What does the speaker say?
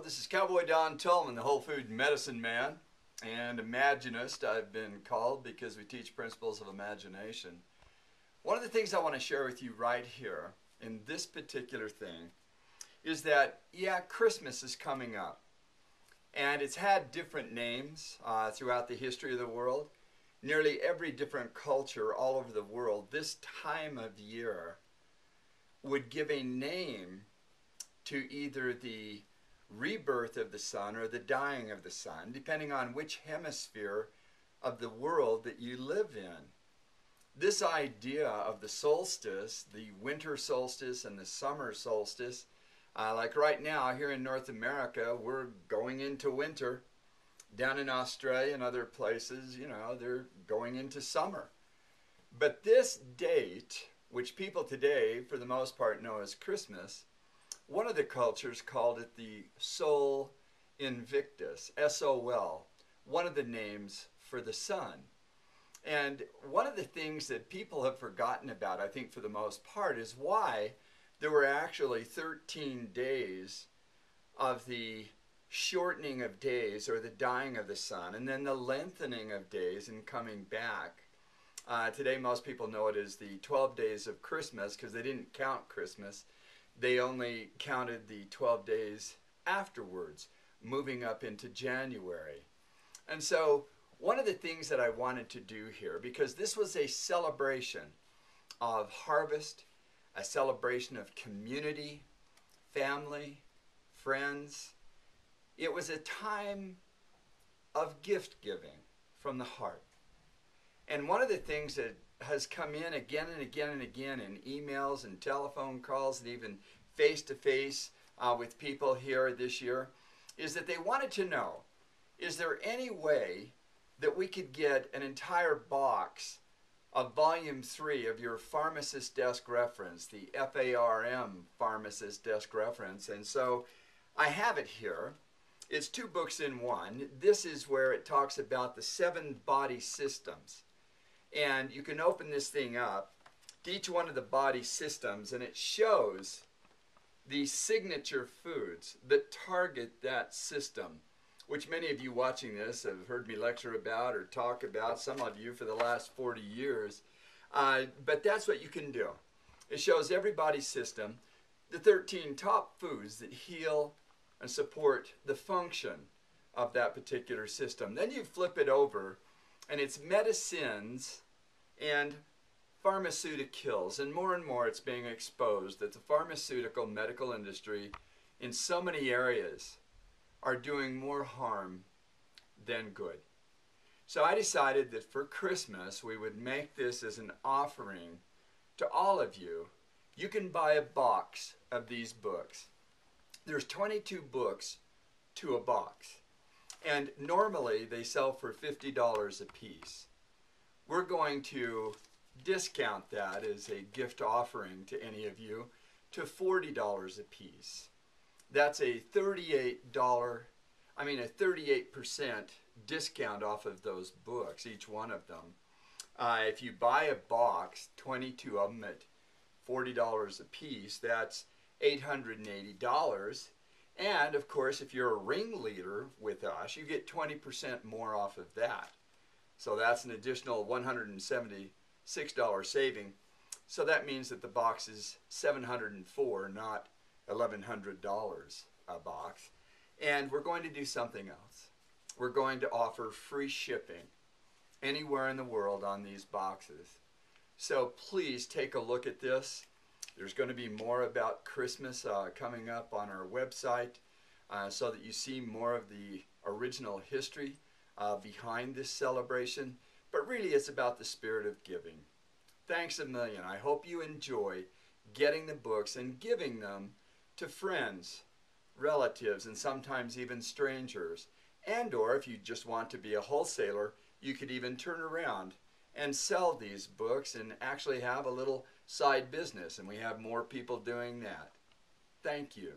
this is Cowboy Don Tolman, the whole food medicine man and imaginist. I've been called because we teach principles of imagination. One of the things I want to share with you right here in this particular thing is that, Christmas is coming up. And it's had different names throughout the history of the world. Nearly every different culture all over the world, this time of year would give a name to either the rebirth of the sun or the dying of the sun, depending on which hemisphere of the world that you live in. This idea of the solstice, the winter solstice and the summer solstice, like right now here in North America, we're going into winter. Down in Australia and other places, they're going into summer. But this date, which people today, for the most part, know as Christmas, one of the cultures called it the Sol Invictus, S-O-L, one of the names for the sun. And one of the things that people have forgotten about, I think for the most part, is why there were actually 13 days of the shortening of days or the dying of the sun, and then the lengthening of days and coming back. Today most people know it as the 12 days of Christmas because they didn't count Christmas. They only counted the 12 days afterwards, moving up into January. And so one of the things that I wanted to do here, because this was a celebration of harvest, a celebration of community, family, friends. It was a time of gift giving from the heart. And one of the things that has come in again and again and again in emails and telephone calls and even face-to-face with people here this year is that they wanted to know, is there any way that we could get an entire box of volume 3 of your pharmacist desk reference, the FARM pharmacist desk reference? And so I have it here. It's 2 books in one. This is where it talks about the 7 body systems. And you can open this thing up to each one of the body systems, and it shows the signature foods that target that system, which many of you watching this have heard me lecture about or talk about, some of you for the last 40 years. But that's what you can do. It shows every body system, the 13 top foods that heal and support the function of that particular system. Then you flip it over, and it's medicines and pharmaceuticals. And more it's being exposed that the pharmaceutical medical industry in so many areas are doing more harm than good. So I decided that for Christmas we would make this as an offering to all of you. You can buy a box of these books. There's 22 books to a box. And normally they sell for $50 a piece. We're going to discount that as a gift offering to any of you to $40 a piece. That's a 38% discount off of those books, each one of them. If you buy a box, 22 of them at $40 a piece, that's $880. And of course, if you're a ringleader with us, you get 20% more off of that. So that's an additional $176 saving. So that means that the box is $704, not $1,100 a box. And we're going to do something else. We're going to offer free shipping anywhere in the world on these boxes. So please take a look at this. There's going to be more about Christmas coming up on our website so that you see more of the original history behind this celebration. But really it's about the spirit of giving. Thanks a million. I hope you enjoy getting the books and giving them to friends, relatives, and sometimes even strangers. And or if you just want to be a wholesaler, you could even turn around and sell these books and actually have a little side business, and we have more people doing that. Thank you.